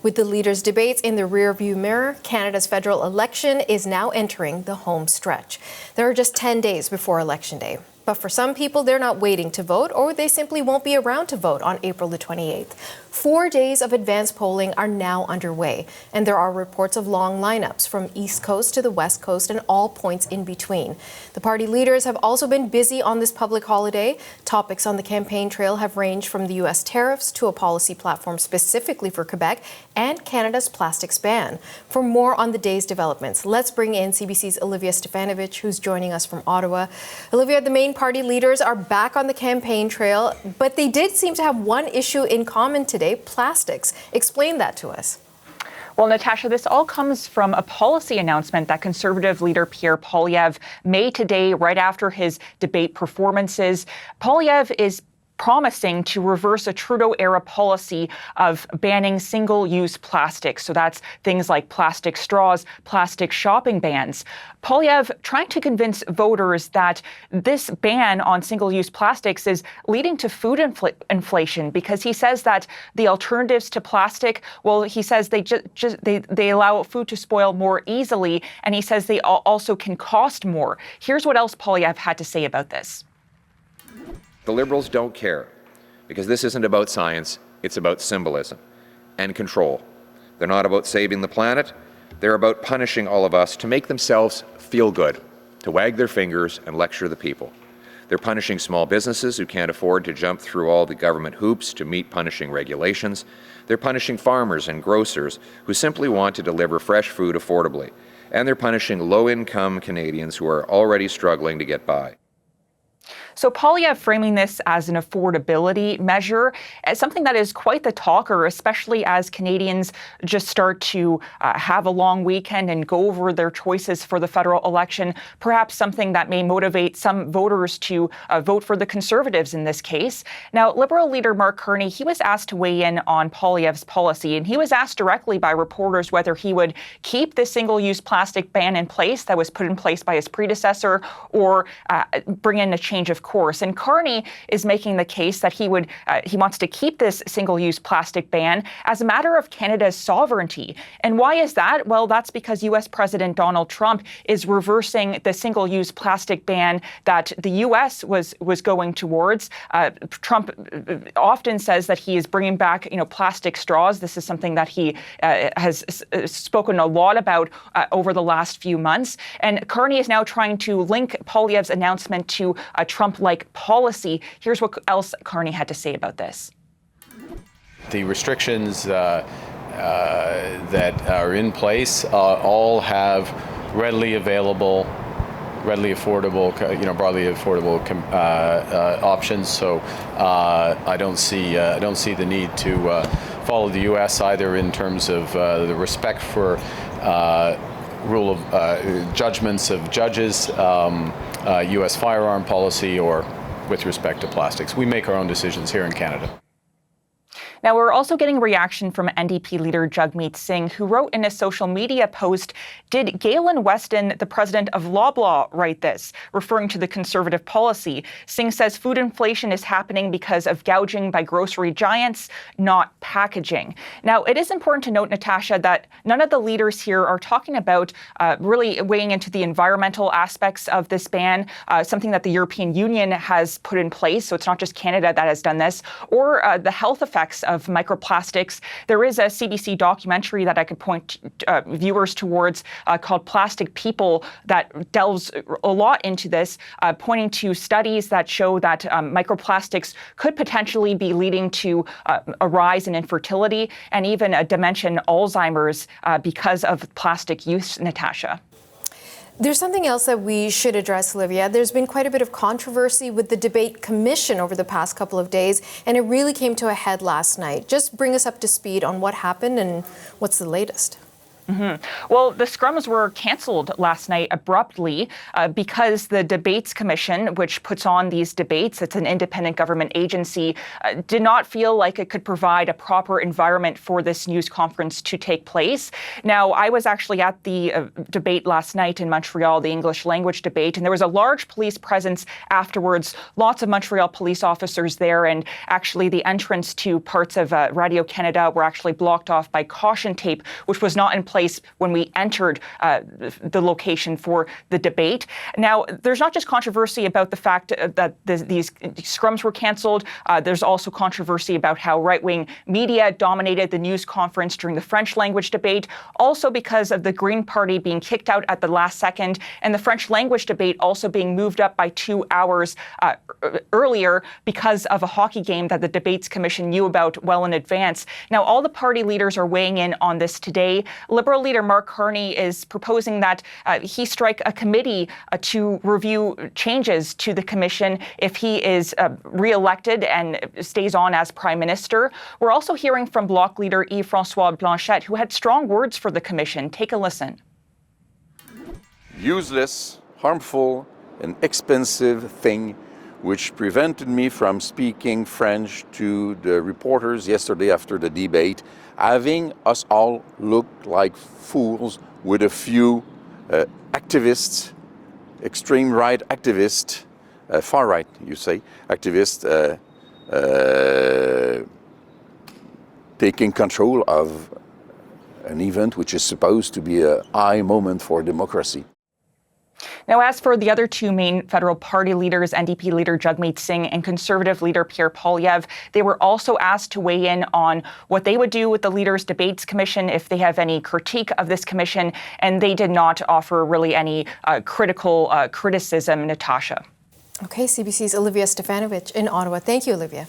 With the leaders' debates in the rearview mirror, Canada's federal election is now entering the home stretch. There are just 10 days before Election Day. But for some people, they're not waiting to vote, or they simply won't be around to vote on April the 28th. 4 days of advance polling are now underway, and there are reports of long lineups from East Coast to the West Coast and all points in between. The party leaders have also been busy on this public holiday. Topics on the campaign trail have ranged from the U.S. tariffs to a policy platform specifically for Quebec and Canada's plastics ban. For more on the day's developments, let's bring in CBC's Olivia Stefanovich, who's joining us from Ottawa. Olivia, the main party leaders are back on the campaign trail, but they did seem to have one issue in common today: plastics. Explain that to us. Well, Natasha, this all comes from a policy announcement that Conservative leader Pierre Poilievre made today right after his debate performances. Poilievre is promising to reverse a Trudeau-era policy of banning single-use plastics. So that's things like plastic straws, plastic shopping bans. Poilievre trying to convince voters that this ban on single-use plastics is leading to food inflation, because he says that the alternatives to plastic, well, he says they allow food to spoil more easily, and he says they also can cost more. Here's what else Poilievre had to say about this. The Liberals don't care, because this isn't about science, it's about symbolism and control. They're not about saving the planet, they're about punishing all of us to make themselves feel good, to wag their fingers and lecture the people. They're punishing small businesses who can't afford to jump through all the government hoops to meet punishing regulations. They're punishing farmers and grocers who simply want to deliver fresh food affordably. And they're punishing low-income Canadians who are already struggling to get by. So Poilievre framing this as an affordability measure, as something that is quite the talker, especially as Canadians just start to have a long weekend and go over their choices for the federal election, perhaps something that may motivate some voters to vote for the Conservatives in this case. Now, Liberal leader Mark Carney, he was asked to weigh in on Poilievre's policy, and he was asked directly by reporters whether he would keep the single-use plastic ban in place that was put in place by his predecessor, or bring in a change of course. And Carney is making the case that he wants to keep this single-use plastic ban as a matter of Canada's sovereignty. And why is that? Well, that's because U.S. President Donald Trump is reversing the single-use plastic ban that the U.S. was going towards. Trump often says that he is bringing back, plastic straws. This is something that he has spoken a lot about over the last few months. And Carney is now trying to link Poilievre's announcement to a Trump-like policy. Here's what else Carney had to say about this. The restrictions that are in place all have readily available, readily affordable, broadly affordable options. So I don't see the need to follow the U.S. either in terms of the respect for rule of judgments of judges, U.S. firearm policy, or with respect to plastics. We make our own decisions here in Canada. Now, we're also getting reaction from NDP leader Jagmeet Singh, who wrote in a social media post, "Did Galen Weston, the president of Loblaw, write this?" referring to the Conservative policy. Singh says food inflation is happening because of gouging by grocery giants, not packaging. Now, it is important to note, Natasha, that none of the leaders here are talking about really weighing into the environmental aspects of this ban, something that the European Union has put in place. So it's not just Canada that has done this, or the health effects of microplastics. There is a CBC documentary that I could point viewers towards called Plastic People that delves a lot into this, pointing to studies that show that microplastics could potentially be leading to a rise in infertility and even a dementia and Alzheimer's because of plastic use, Natasha. There's something else that we should address, Olivia. There's been quite a bit of controversy with the debate commission over the past couple of days, and it really came to a head last night. Just bring us up to speed on what happened and what's the latest. Well, the scrums were canceled last night abruptly because the Debates Commission, which puts on these debates, it's an independent government agency, did not feel like it could provide a proper environment for this news conference to take place. Now, I was actually at the debate last night in Montreal, the English language debate, and there was a large police presence afterwards, lots of Montreal police officers there, and actually the entrance to parts of Radio-Canada were actually blocked off by caution tape, which was not in place when we entered the location for the debate. Now, there's not just controversy about the fact that these scrums were canceled. There's also controversy about how right-wing media dominated the news conference during the French language debate, also because of the Green Party being kicked out at the last second, and the French language debate also being moved up by 2 hours earlier because of a hockey game that the Debates Commission knew about well in advance. Now, all the party leaders are weighing in on this today. Liberal leader Mark Carney is proposing that he strike a committee to review changes to the commission if he is re-elected and stays on as Prime Minister. We're also hearing from Bloc leader Yves-François Blanchet, who had strong words for the commission. Take a listen. Useless, harmful, and expensive thing which prevented me from speaking French to the reporters yesterday after the debate, having us all look like fools with a few activists, extreme right activists, far right, you say, activists taking control of an event which is supposed to be a high moment for democracy. Now, as for the other two main federal party leaders, NDP leader Jagmeet Singh and Conservative leader Pierre Poilievre, they were also asked to weigh in on what they would do with the Leaders' Debates Commission if they have any critique of this commission, and they did not offer really any criticism. Natasha. Okay, CBC's Olivia Stefanovic in Ottawa. Thank you, Olivia.